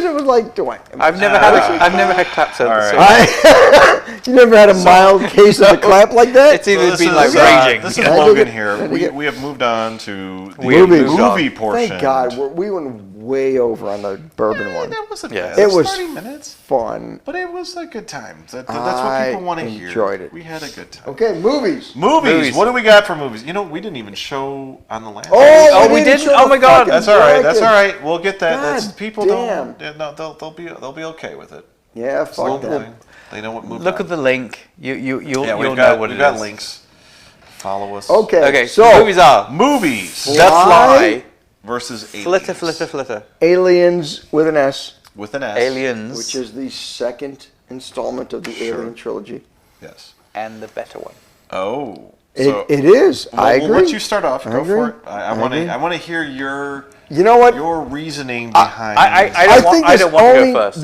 because it was like, I've never had claps at the cinema. You never had a mild case of the clap like that? It's either This been is, like raging. This is Logan here. We have moved on to the movie portion. Thank God, we went way over on the bourbon one. That wasn't Yeah. bad. It was 30 minutes. fun. But it was a good time. That's what people want to hear. Enjoyed it. We had a good time. Okay, movies. Movies. What do we got for movies? You know, we didn't even show on the last. Oh, we didn't? show Oh my God. fucking That's all right. That's bracket. all right. We'll get that. God That's people damn. don't. No, they'll be okay with it. Yeah, It's a little fuck them. thing. They know what movie. Look at the link. You'll know what it is. We've got links. Follow us. Okay, So so movies are Movies The Fly, versus aliens. Flitter, Aliens with an S, With an S. Aliens, which is the second installment of the Alien trilogy. Yes. and the better one. Oh. It is. I agree. We'll let you start off. Go agree. for it. I agree. want to hear your. You know what? Your reasoning behind. I don't want to go first.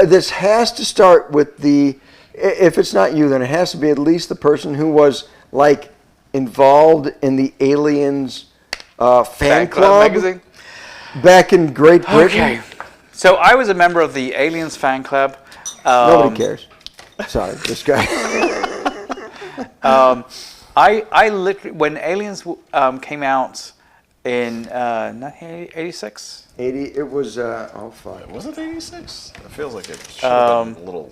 This has to start with the. If it's not you, then it has to be at least the person who was like involved in the Aliens fan club magazine. back in Great Britain. Okay. So I was a member of the Aliens fan club. Nobody cares. Sorry, this guy. I literally, when Aliens came out in 1986. 80. It was. Oh fuck. Was it 86? It feels like it should have been a little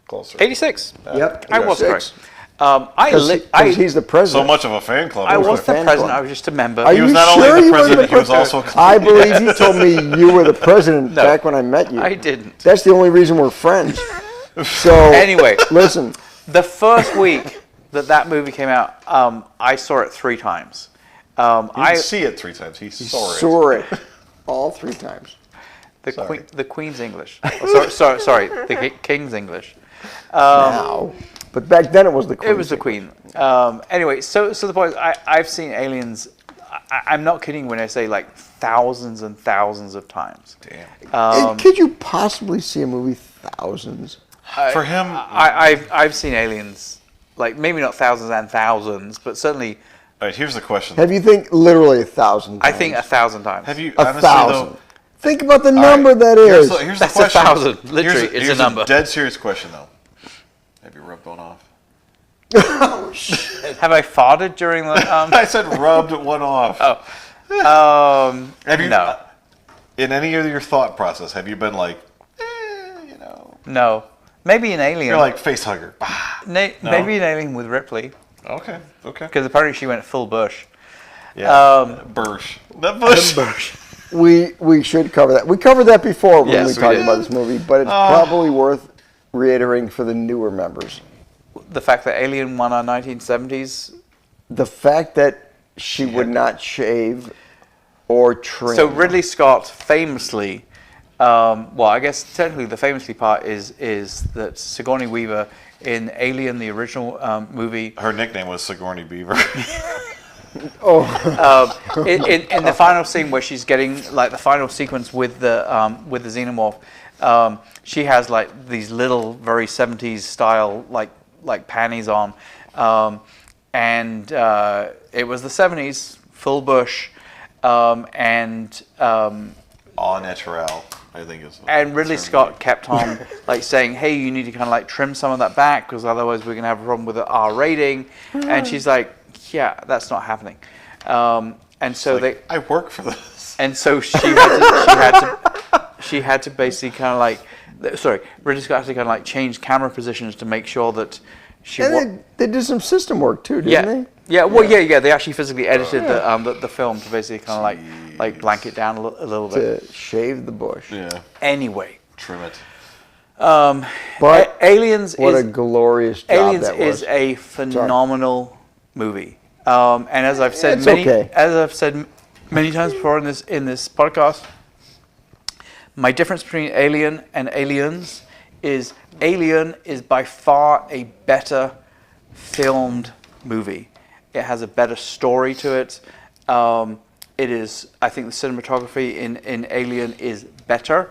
closer. 86. Yep. I was 86. correct. Because he's the president. So much of a fan club. I over was the there. fan president. club. I was just a member. Are He was you not sure only the you were president, he was also. I believe you told me you were the president back when I met you. I didn't. That's the only reason we're friends. So Anyway, listen. the first week that movie came out, I saw it 3 times. He didn't see it 3 times. He saw it. All 3 times. The Queen's English. Oh, sorry, the King's English. Now, but back then it was the Queen. It was the Queen. Anyway, so the point is, I've seen Aliens. I'm not kidding when I say like thousands and thousands of times. Damn. Could you possibly see a movie thousands? For him, I've seen Aliens, like maybe not thousands and thousands, but certainly. all right, here's the question. Have you think literally 1,000 times? I think 1,000 times. Have you a honestly thousand. though? Think about the number that is. Here's That's the question. 1,000. Literally, it's here's a number. dead serious question though. Have you rubbed one off? Have I farted during the? I said rubbed one off. Have you? No. In any of your thought process, have you been like, No. Maybe an Alien. You're like face hugger. Maybe an Alien with Ripley, Okay. because apparently she went full Bush. Yeah. Bursch. That Bush. We should cover that. We covered that before when Yes, we we talked did. about this movie, but it's probably worth reiterating for the newer members. The fact that Alien won our 1970s. The fact that she would not shave or trim. So Ridley Scott famously, well, I guess technically the famously part is that Sigourney Weaver in Alien, the original movie. Her nickname was Sigourney Beaver. In the final scene where she's getting like the final sequence with the xenomorph, she has like these little very 70s style like panties on, and it was the 70s, full bush, and Au naturel, I think is. and Ridley Scott kept on like saying, hey, you need to kind of like trim some of that back because otherwise we're gonna have a problem with the R rating, and she's like, yeah, that's not happening, and so like, I work for this. and so she had to basically kind of like, Ridley Scott had to kind of like change camera positions to make sure that she. And they did some system work too, didn't they? Yeah. Well, yeah. They actually physically edited the film to basically kind of like blank it down a little bit. To shave the bush. Yeah. Anyway, Trim it. But Aliens what is a glorious job Aliens that was. is a phenomenal movie. And as I've said many times before in this podcast, my difference between Alien and Aliens is Alien is by far a better filmed movie. It has a better story to it. It is, I think, the cinematography in Alien is better.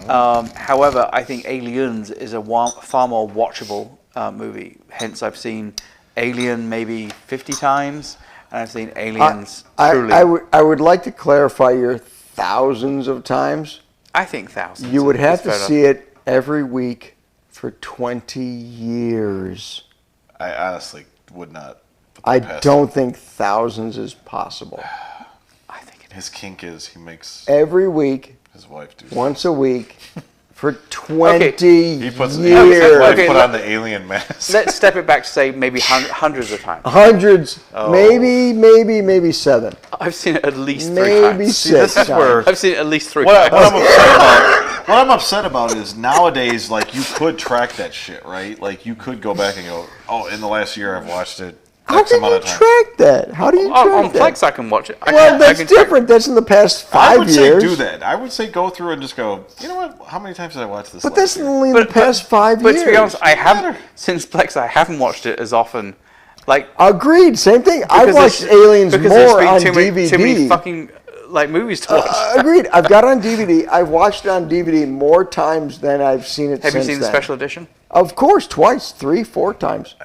However, I think Aliens is a far more watchable movie. Hence, I've seen Alien maybe 50 times, and I've seen Aliens truly. I would like to clarify your thousands of times. I think thousands. You would is have to better. see it every week for 20 years. I honestly would not. I don't think thousands is possible. I think it is. His kink is he makes Every week, his wife do. once a week, for 20 He puts years. his wife Okay, put on the alien mask. Let's step it back to say maybe hundreds of times. Hundreds, Oh. maybe 7. I've seen it at least 3 Maybe times. 6 this is where- times. I've seen it at least 3 What times. I'm upset about is nowadays, like, you could track that shit, right? Like, you could go back and go, oh, in the last year I've watched it How X can amount you of times. track that? How do you track On that? Plex, I can watch it. Well, that's different. That's in the past 5 I would years. say do that. I would say go through and just go, you know what? How many times did I watch this? But last that's year? only in the past 5 years. But to be honest, I haven't matter. since Plex. I haven't watched it as often. Like Agreed. Same thing. I've because watched there's- Aliens because more there's been on too DVD. many fucking like movies to watch. Agreed. I've got it on DVD. I've watched it on DVD more times than I've seen it Have you since seen the then. special edition? Of course, twice, 3, 4 times.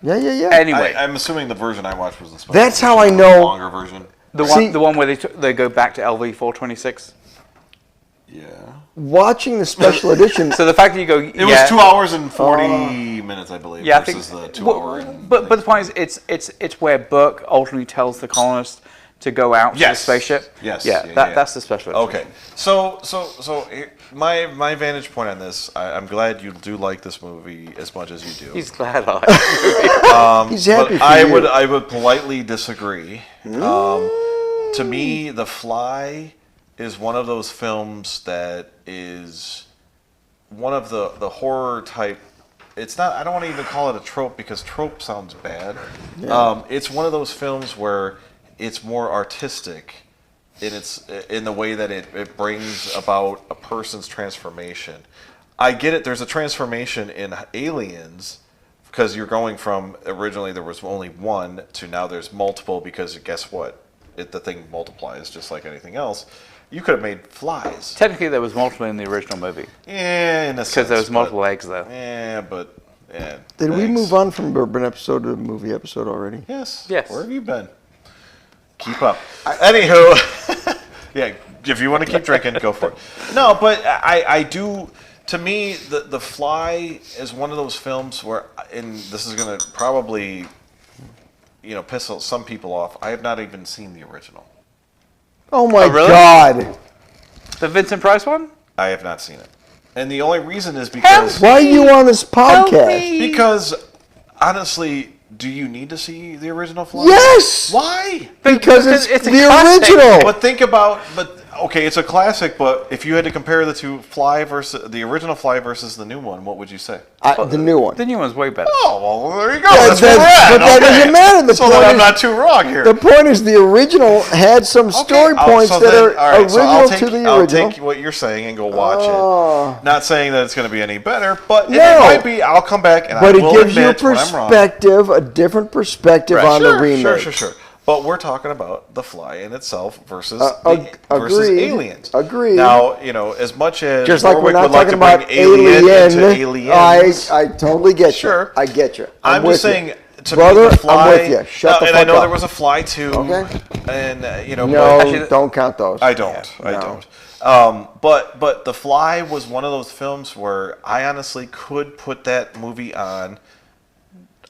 Yeah. Anyway, I'm assuming the version I watched was the special That's how edition, I know- the longer version. See- the one where they go back to LV 426. Yeah. Watching the special edition. So the fact that you go, It was 2 hours and 40 minutes, I believe, Yeah, I think. versus the 2 well, hour. And, but the point is, it's where Burke ultimately tells the colonists to go out to the Yes. spaceship. Yes. Yeah, Yeah, yeah. that's the special edition. Okay, so here- my vantage point on this, I'm glad you do like this movie as much as you do. He's glad I. He's happy But for I you. would politely disagree. To me, The Fly is one of those films that is one of the horror type. It's not. I don't want to even call it a trope because trope sounds bad. It's one of those films where it's more artistic in the way that it brings about a person's transformation. I get it. There's a transformation in Aliens because you're going from originally there was only one to now there's multiple because guess what? The thing multiplies just like anything else. You could have made flies. Technically, there was multiple in the original movie Yeah, in a sense. because there was but- multiple eggs there. Yeah, but yeah. Did we thanks. move on from Bourbon episode to movie episode already? Yes. Yes. Where have you been? Keep up. Anywho, yeah. If you want to keep drinking, go for it. No, but I do. To me, the Fly is one of those films where, and this is going to probably, piss some people off. I have not even seen the original. Oh my really? God! The Vincent Price one? I have not seen it, and the only reason is because Why are you on this podcast? because honestly, do you need to see the original Fly? Yes! Why? Because it's It's a the classic. original. But think about, okay, it's a classic, but if you had to compare the two, Fly versus the original Fly versus the new one, what would you say? The new one. The new one's way better. Oh, well, there you go. Yeah, That's where we're at. but that Okay. doesn't matter. The so point then I'm is- not too wrong here. The point is, the original had some story points so that then- are all right, so original I'll take, to the I'll original. take what you're saying and go watch Oh. it. Not saying that it's going to be any better, but No. it might be. I'll come back and But I it will gives you a admit when I'm wrong. perspective, a different perspective Right, on sure, the remake. Sure. But we're talking about The Fly in itself versus agreed. Aliens. Agreed. Now, as much as Just like we're Warwick not would like talking to bring about Alien Alien. into Aliens, I totally get Sure. you. I get you. I'm with just you. saying, to Brother, me, The Fly. I'm with you. Shut the and fuck I know up. there was a Fly too. Okay. And No, but Actually, don't count those. I don't. I no. don't. But The Fly was one of those films where I honestly could put that movie on.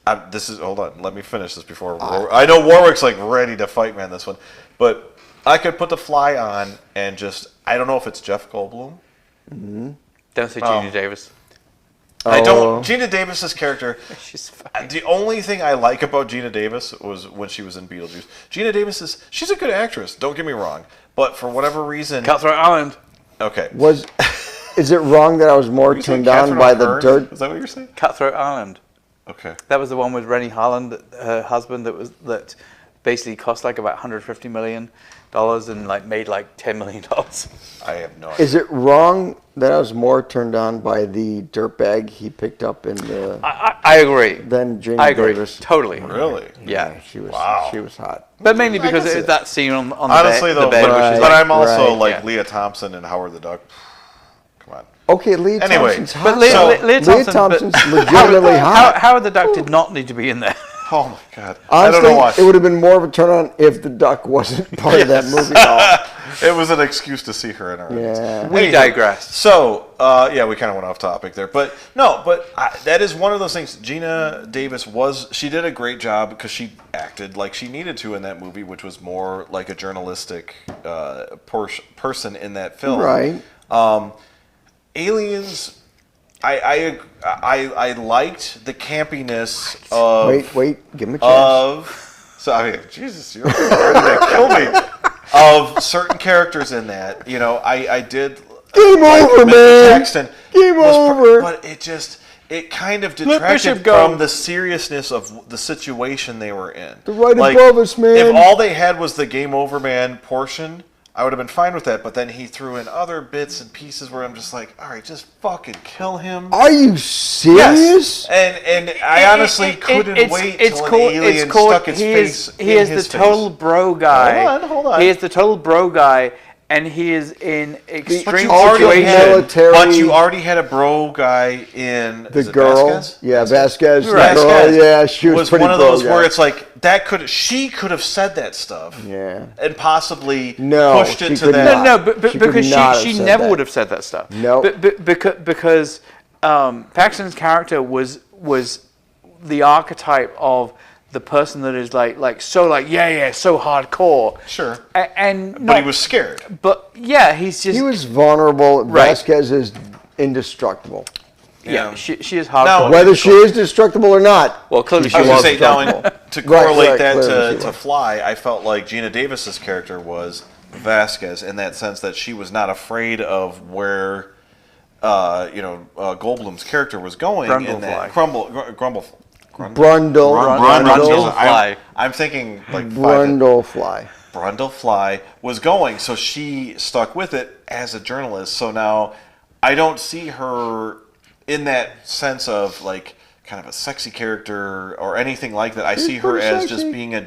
Hold on. Let me finish this before. I know Warwick's like ready to fight me on this one, but I could put The Fly on and just. I don't know if it's Jeff Goldblum. Don't say Gina Davis. I don't. Gina Davis's character. She's fine. The only thing I like about Gina Davis was when she was in Beetlejuice. Gina Davis she's a good actress. Don't get me wrong, but for whatever reason, Cutthroat Island. okay. Is it wrong that I was more You saying turned on Catherine by the O'Hearn? dirt? Is that what you're saying? Cutthroat Island. Okay. That was the one with Rennie Harlan, her husband, that basically cost like about $150 million and like made like $10 million. I have no idea. Is it wrong that I was more turned on by the dirtbag he picked up in the I agree. than Jane I agree. Davis? Totally. Really? Yeah. She was. Wow. She was hot. But mainly I can because see it's that. that scene on the Honestly, bed, though, the bed but, which is but like, I'm also right, like yeah. Leah Thompson and Howard the Duck. Come on. Okay, Leah Anyway, Thompson's hot. But Leah, So- Leah Leah Thompson, Thompson's but legitimately hot. Howard the Duck did not need to be in there. Oh my God. I don't Honestly, know why. it would have been more of a turn on if the duck wasn't part of that movie. It was an excuse to see her in our Yeah. We digress. So, yeah, we kind of went off topic there, but no, that is one of those things. Gina Davis she did a great job because she acted like she needed to in that movie, which was more like a journalistic person in that film. Right. Aliens, I liked the campiness of. Wait, give him a chance. Jesus, you're ready to kill me. Of certain characters in that, I did. Game over, man. Paxton Game over. But it kind of detracted from the seriousness of the situation they were in. They're right above us, man. If all they had was the game over, man portion, I would have been fine with that. But then he threw in other bits and pieces where I'm just like, all right, just fucking kill him. Are you serious? Yes. And I honestly couldn't wait till an alien stuck its face in his face. He is the total bro guy. Hold on. He is the total bro guy, and he is in extreme situations. But you already had a bro guy in the girl. Vasquez? Yeah, Vasquez. Right. The girl, yeah, she was pretty one of those bro where guy. it's like she could have said that stuff. Yeah. And possibly No, pushed she it to could that. not. No, She because could not have she said never that. would have said that stuff. No. Because Paxton's character was the archetype of the person that is so hardcore. Sure. But he was scared. But yeah, he's just He was vulnerable. Right. Vasquez is indestructible. yeah. She is hardcore. Whether she is destructible or not. Well, clearly she I was was going to say, now, destructible. to correlate Right, that clearly she to was. Fly, I felt like Gina Davis's character was Vasquez in that sense that she was not afraid of where, Goldblum's character was going. Brundlefly. Brundle. I'm thinking like Brundlefly. Brundlefly was going, so she stuck with it as a journalist. So now I don't see her in that sense of like kind of a sexy character or anything like that. I see her pretty as sexy. just being a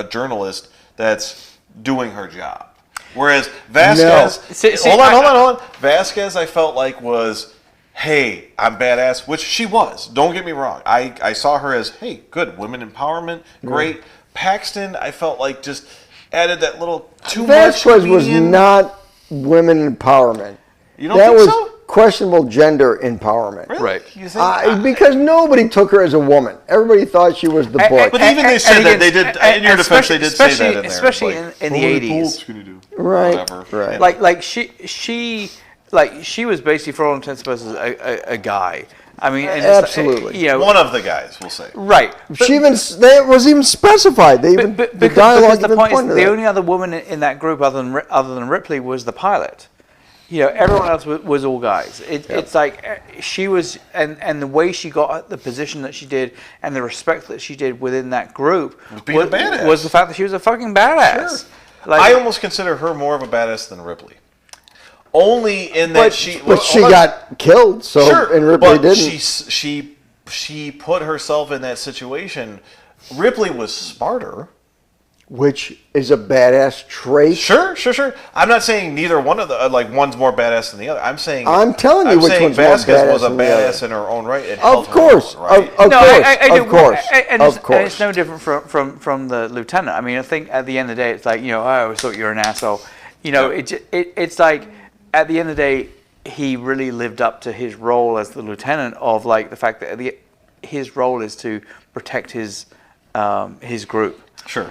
journalist that's doing her job. Whereas Vasquez, hold on. Vasquez, I felt like was, hey, I'm badass, which she was. Don't get me wrong. I saw her as, hey, good, women empowerment, great. Paxton, I felt like just added that little too much. Vasquez was comedian. not women empowerment. You don't that think was so? questionable gender empowerment. Really? Right. You think? Because nobody took her as a woman. Everybody thought she was the book. But even they said that they did. In your defense, they did say that in there. especially like, in the 80s. Right. Whatever. Right. Like she was basically, for all intents and purposes, a guy. I mean, and Absolutely. One of the guys, we'll say. right. She even that was even specified. They even the dialogue because the even point is, pointed the at only other woman in that group other than Ripley was the pilot. Everyone else was all guys. It's like she was, and the way she got the position that she did, and the respect that she did within that group Being a badass. was the fact that she was a fucking badass. Sure. Like, I almost consider her more of a badass than Ripley. Only in that she got killed, so Sure, and Ripley but didn't. she put herself in that situation. Ripley was smarter. Which is a badass trait. Sure. I'm not saying neither one of the one's more badass than the other. I'm saying I'm telling you which one's more Vasquez badass was a than the other. badass in her own right. And Of held her course, own, right? of course. And it's no different from the lieutenant. I mean, I think at the end of the day, it's like, I always thought you were an asshole. It's like at the end of the day, he really lived up to his role as the lieutenant of like the fact that his role is to protect his group. Sure.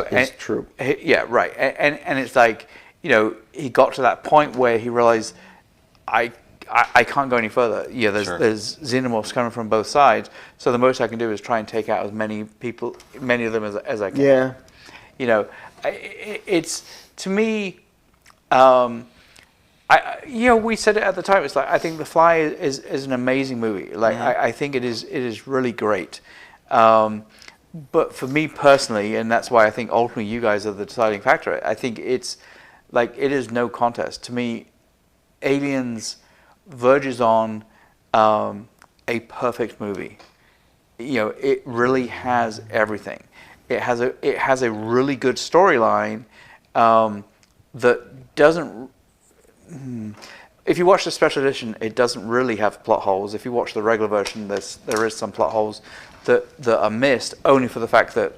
His troop. Yeah, right. And it's like, he got to that point where he realized, I can't go any further. There's xenomorphs coming from both sides. So the most I can do is try and take out as many of them as I can. Yeah. It's to me. We said it at the time. It's like I think The Fly is an amazing movie. Like I think it is really great. But for me personally, and that's why I think ultimately you guys are the deciding factor. I think it's like it is no contest to me. Aliens verges on a perfect movie. It really has everything. It has a really good storyline that doesn't. If you watch the special edition, it doesn't really have plot holes. If you watch the regular version, there is some plot holes that are missed only for the fact that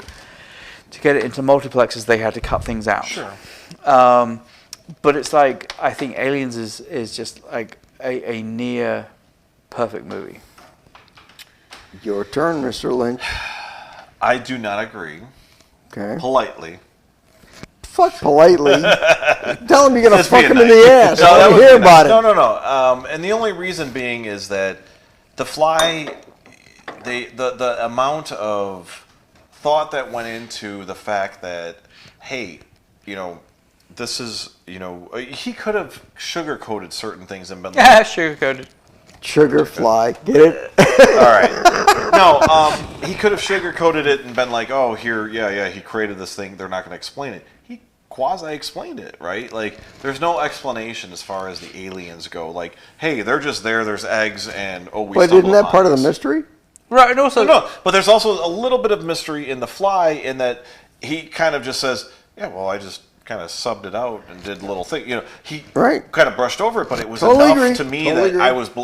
to get it into multiplexes they had to cut things out. Sure. But it's like, I think Aliens is just like a near perfect movie. Your turn, Mr. Lynch. I do not agree. Okay. Politely. Fuck politely. Tell him you're gonna Just fuck being him in nice. the ass. No, I that want was to hear being nice. about it. No. And the only reason being is that The Fly, the amount of thought that went into the fact that, hey, you know, this is, you know, he could have sugar-coated certain things and been like, Yeah, sugar-coated. Sugar fly. Get it? all right. No, he could have sugar-coated it and been like, oh, here, yeah, he created this thing. They're not going to explain it. He quasi-explained it, right? Like, there's no explanation as far as the aliens go. Like, hey, they're just there. There's eggs, and we. But isn't that part of the this. mystery? Right, and also... No, but there's also a little bit of mystery in The Fly in that he kind of just says, yeah, well, I just kind of subbed it out and did a little thing. You know, he kind of brushed over it, but it was enough to me that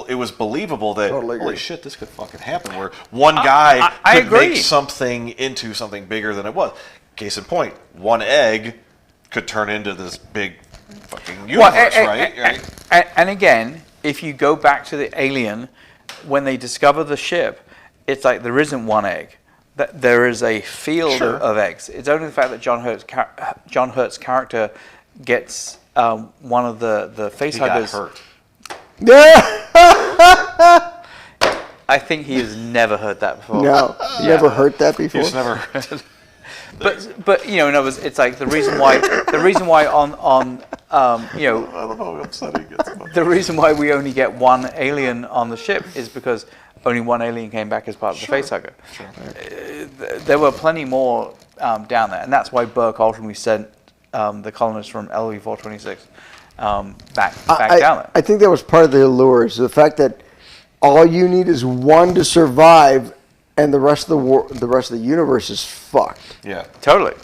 it was believable that, holy shit, this could fucking happen, where one guy could make something into something bigger than it was. Case in point, one egg could turn into this big fucking universe, right? And again, if you go back to the Alien, when they discover the ship, it's like there isn't one egg. That there is a field of eggs. It's only the fact that John Hurt's character gets one of the facehuggers. Hurt. I think he has never heard that before. No, never heard that before. He's never heard it. But you know, in other words, it's like the reason why on you know, I love how upset he gets. The reason why we only get one alien on the ship is because only one alien came back as part of the facehugger. There were plenty more down there, and that's why Burke ultimately sent the colonists from LV-426 back down there. I think that was part of the allure, is the fact that all you need is one to survive, and the rest of the universe is fucked. Yeah, totally.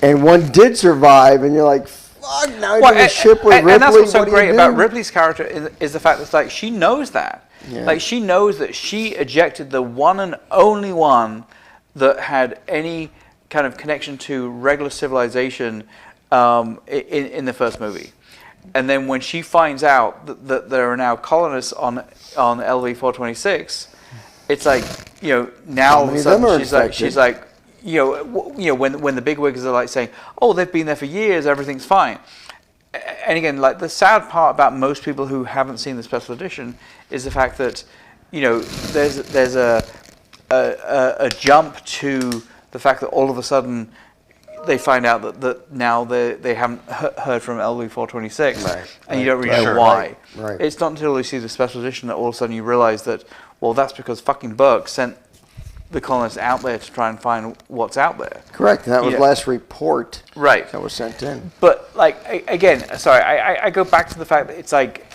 And one did survive, and you're like, fuck, now you're in a ship with Ripley. And that's what's so great about Ripley's character is the fact that, like, she knows that. Yeah. Like, she knows that she ejected the one and only one that had any kind of connection to regular civilization in the first movie. And then when she finds out that there are now colonists on LV-426, it's like, you know, now all of a sudden she's like, you know, when the bigwigs are like saying, oh, they've been there for years, everything's fine. And again, like, the sad part about most people who haven't seen the special edition is the fact that, you know, there's a jump to the fact that all of a sudden they find out that now they haven't heard from LV-426, and you don't really know why. Right. It's not until you see the special edition that all of a sudden you realize that, well, that's because fucking Burke sent the colonists out there to try and find what's out there. Correct. That was the last report that was sent in. But, like, again, sorry, I go back to the fact that it's like,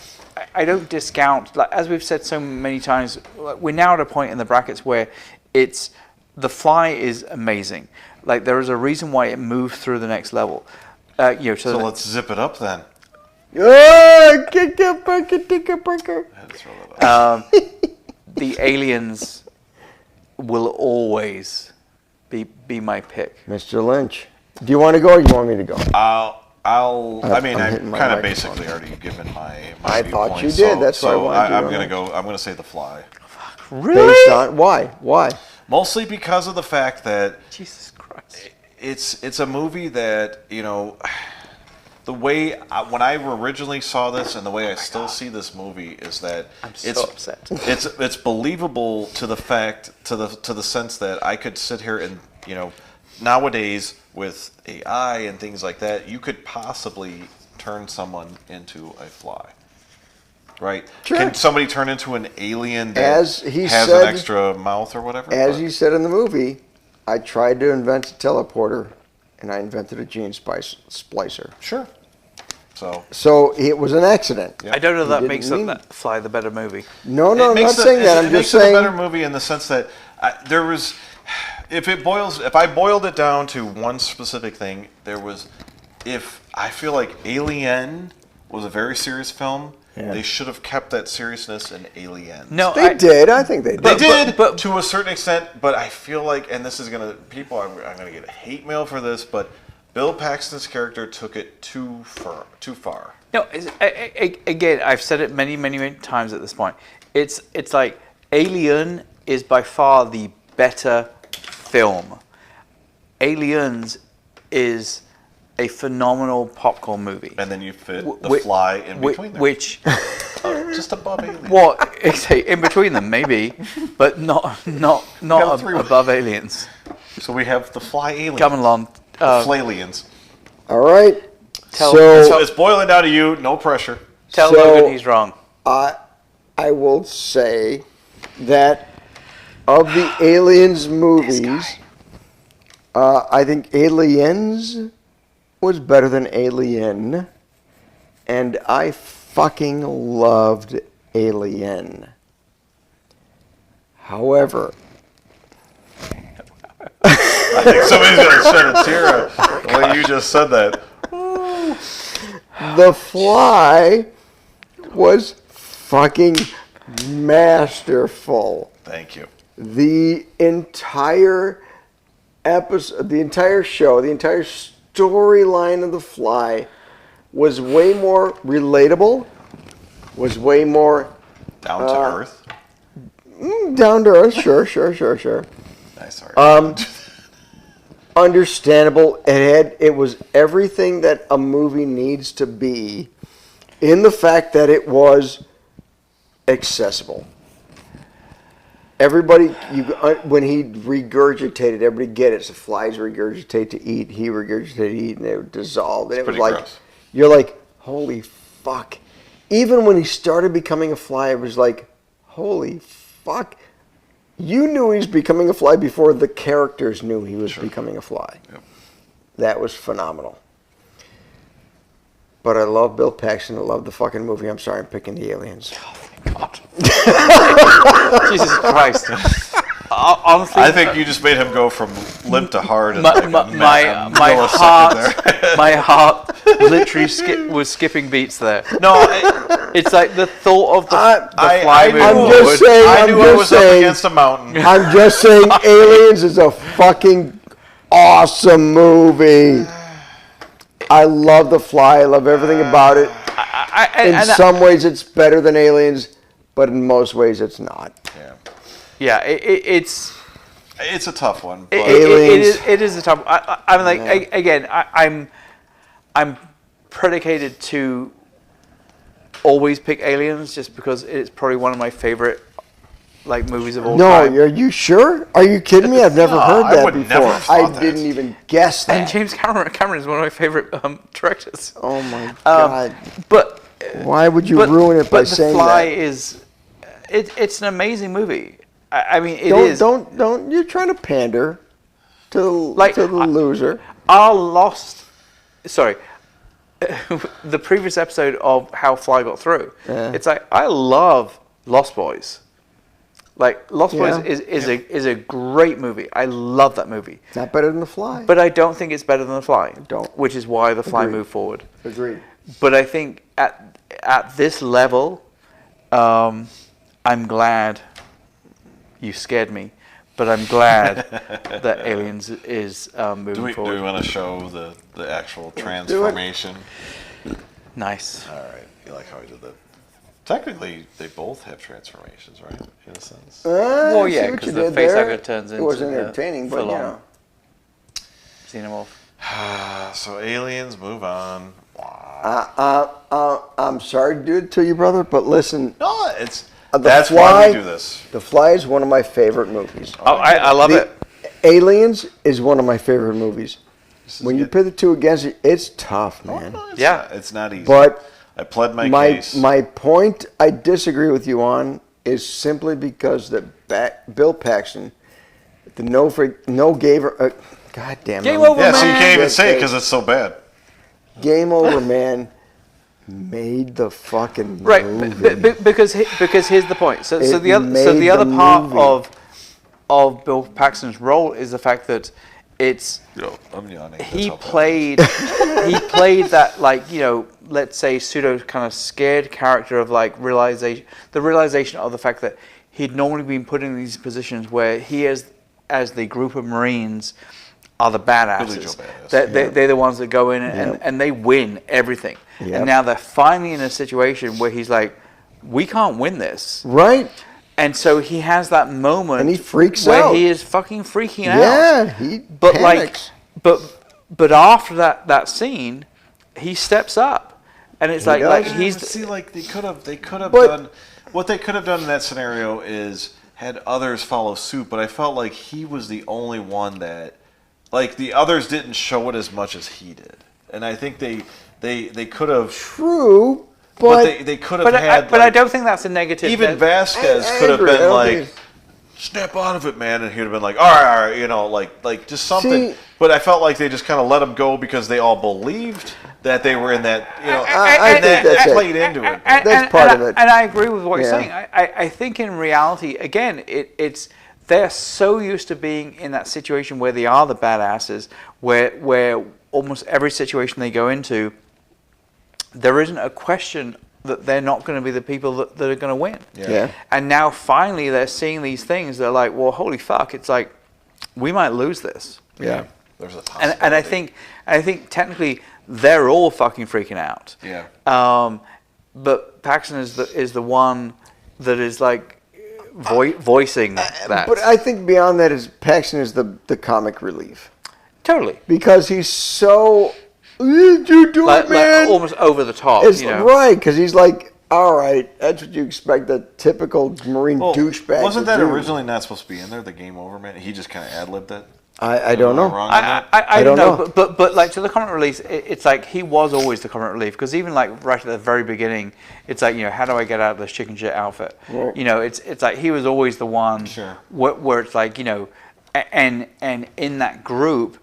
I don't discount, like, as we've said so many times, we're now at a point in the brackets where it's, The Fly is amazing. Like, there is a reason why it moved through the next level. You know, so let's zip it up then. Oh, kick a breaker. The Aliens will always be my pick. Mr. Lynch, do you want to go or do you want me to go? I mean, I've kind of basically already given my I viewpoint, thought you did. That's why I wanted to I'm going to go. I'm going to say The Fly. Really? Based on why? Mostly because of the fact that Jesus Christ, it's a movie that, you know, the way when I originally saw this and the way I still see this movie is that I'm so upset. It's believable to the fact to the sense that I could sit here and, you know, nowadays with AI and things like that, you could possibly turn someone into a fly. Right? Sure. Can somebody turn into an alien that As he has said, an extra mouth or whatever? As he said in the movie, I tried to invent a teleporter, and I invented a gene splicer. Sure. So it was an accident. I don't know if that makes that Fly the better movie. No, I'm not saying that. I'm just saying it a better movie in the sense that there was, if I boiled it down to one specific thing, I feel like Alien was a very serious film. Yeah. They should have kept that seriousness in Aliens. No, they did. I think they did. They did, but to a certain extent. But I feel like, and this is I'm gonna get hate mail for this, but Bill Paxton's character took it too far. No, again, I've said it many, many, many times at this point. It's like Alien is by far the better film. Aliens is a phenomenal popcorn movie. And then you fit the Fly in between them. Which just above Alien. Well, in between them maybe, but not above Aliens. So we have the Fly Alien. Come along. Flaylians. All right. So it's boiling down to you. No pressure. Tell Logan he's wrong. I will say that of the Aliens movies, I think Aliens was better than Alien, and I fucking loved Alien. However, I think somebody's gonna shed a tear when you just said that. The Fly was fucking masterful. Thank you. The entire episode, the entire show, the entire storyline of The Fly was way more relatable, was way more Down to earth. down to earth. Sure. Nice. Sorry. Understandable. It was everything that a movie needs to be, in the fact that it was accessible. Everybody, when he regurgitated, everybody get it. So flies regurgitate to eat. He regurgitated to eat, and they would dissolve. And it was like, gross. You're like, holy fuck. Even when he started becoming a fly, it was like, holy fuck. You knew he was becoming a fly before the characters knew he was becoming a fly. Yep. That was phenomenal. But I love Bill Paxton. I love the fucking movie. I'm sorry, I'm picking the Aliens. God. Jesus Christ. Honestly, I think you just made him go from limp to hard. My heart literally was skipping beats there. No, it's like the thought of the Fly movie. I knew I was up against a mountain. I'm just saying Aliens is a fucking awesome movie. I love The Fly. I love everything about it. In some ways, it's better than Aliens, but in most ways, it's not. Yeah, it's a tough one. But it is a tough. I mean, like again, I'm predicated to always pick Aliens just because it's probably one of my favorite movies of all time. No, are you sure? Are you kidding me? I've never heard that before. Never thought didn't even guess that. And James Cameron is one of my favorite directors. Oh my god! But why would you ruin it by saying that? The Fly is it's an amazing movie. I mean, it is. Don't. You're trying to pander to the loser. The previous episode of How Fly Got Through. Yeah. It's like I love Lost Boys. Like Lost Boys is a great movie. I love that movie. Not better than The Fly. But I don't think it's better than The Fly. I don't. Which is why The Fly moved forward. Agreed. But I think at this level, I'm glad. You scared me, but I'm glad that Aliens is moving forward. Do we want to show the actual transformation? Nice. All right. You like how I did that? Technically, they both have transformations, right? In a sense. Well, yeah, because the facehugger turns into. It was entertaining, but Xenomorph. So Aliens, move on. I'm sorry to do it to you, brother, but listen. No, that's why we do this. The Fly is one of my favorite movies. Oh, I love it. Aliens is one of my favorite movies. When you pit the two against it, it's tough, man. No, it's not easy. But I pled my case. My point I disagree with you on is simply because that Bill Paxton, God damn it. Game over, man. So you can't even say it because it's so bad. Game over, man. Made the fucking movie. Because here's the point. So the other part of Bill Paxton's role is the fact that it's I'm yawning. he played that let's say pseudo kind of scared character of the realization of the fact that he'd normally been put in these positions where he as the group of Marines are the badasses. Billy Joe badass. They're the ones that go in and they win everything. Yep. And now they're finally in a situation where he's like, we can't win this. Right. And so he has that moment And he freaks where out. he is fucking freaking out. Yeah, he panics. But after that scene, he steps up. And it's like he's see, like they could have But- done what they could have done in that scenario is had others follow suit, but I felt like he was the only one that, like, the others didn't show it as much as he did, and I think they could have. True, But they could have had. But I don't think that's a negative. Even Vasquez I could have agree. I been don't like, think- snap out of it, man, and he'd have been like, all right, you know, like just something. See- But I felt like they just kind of let him go because they all believed that they were in that, you know, I and think that's that it. played into it. That's part of it. And I agree with what you're Yeah. saying. I think in reality, again, it's they're so used to being in that situation where they are the badasses, where almost every situation they go into, there isn't a question that they're not going to be the people that are going to win. Yeah. And now finally they're seeing these things. They're like, well, holy fuck! It's like we might lose this. Yeah. There's a And I think technically they're all fucking freaking out. Yeah. But Paxton is the one that is like voicing that. But I think beyond that is Paxton is the comic relief Totally. because he's so. You do Like it, man. almost over the top. It's you know? right because he's like, all right, that's what you expect a typical Marine douchebag. Wasn't to that do. originally not supposed to be in there? The game over, man. He just kind of ad-libbed it. I don't know. Am I wrong on that? I don't don't know. know, but like to the comic release, it's like he was always the comic relief because even like right at the very beginning, it's like, you know, how do I get out of this chicken shit outfit? Right. You know, it's like he was always the one Sure. where it's like, you know, and in that group,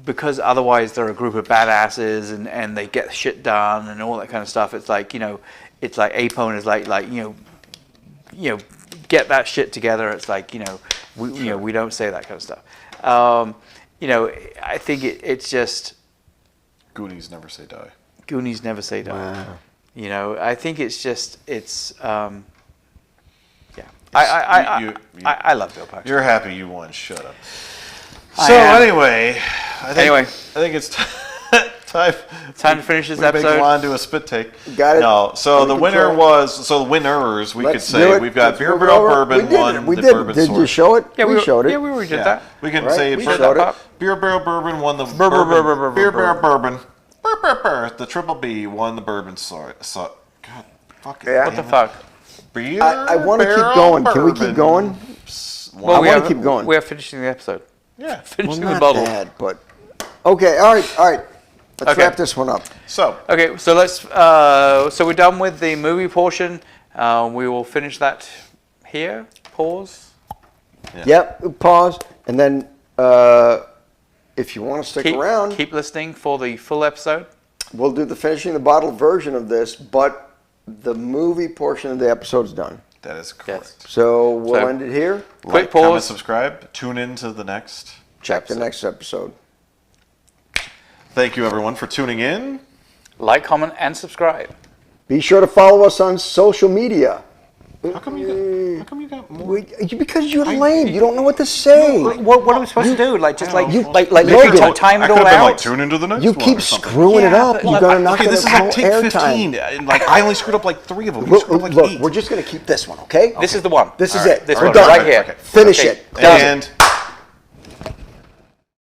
because otherwise they're a group of badasses and they get shit done and all that kind of stuff. It's like, you know, it's like Apone is like you know, get that shit together. It's like, you know, we don't say that kind of stuff. You know, I think it's just Goonies never say die. Goonies never say die. Wow. You know, I think it's just yeah. I love Bill Paxton. You're happy you won. Shut up. I So am. anyway, I think it's time Time to finish this we make episode. Juan do a spit take. Got it. No, so Under the winner control. the winners, we Let's could do say, it. we've got Let's Beer move it Barrel over. Bourbon We did won it. We the did. Bourbon Did Sword. you show it? Yeah, we showed it. Yeah, we already did Yeah, that. we can Right, say we first showed it. Beer Barrel Bourbon won the Bourbon. Beer Barrel Bourbon. The Triple B won the Bourbon Sword. So, God, fucking. Yeah. What the fuck? Beer I want to keep Barrel going. Can we keep Bourbon. going? Well, I we wanna have- keep going. We are finishing the episode. Yeah. Finishing Well, the not bottle. bad, but okay. All right. Let's Okay. wrap this one up. So, Okay, so let's. So we're done with the movie portion. We will finish that here. Pause. Yeah. Yep. Pause, and then if you want to stick around, Keep listening for the full episode. we'll do the finishing the bottle version of this, but the movie portion of the episode's done. that is correct. Yes. So we'll So- end it here. Quick Comment, pause. subscribe. Tune in to the next. Check the next episode. Thank you, everyone, for tuning in. Like, comment, and subscribe. Be sure to follow us on social media. How come you got more? Because you're lame. You don't know what to say. What are we supposed to do? Like, just like you- like Logan, time I it could all have been out. like, tune into the next You one keep or something. screwing it Yeah, up. but You're like, gonna knock Okay, it this is out like take airtime. 15. And like, I only screwed up like 3 of them. You screwed up like Look, 8. we're just gonna keep this one, okay? This is the one. This is All right. it. This We're one done. right here. Okay. Finish Okay. it. Done. And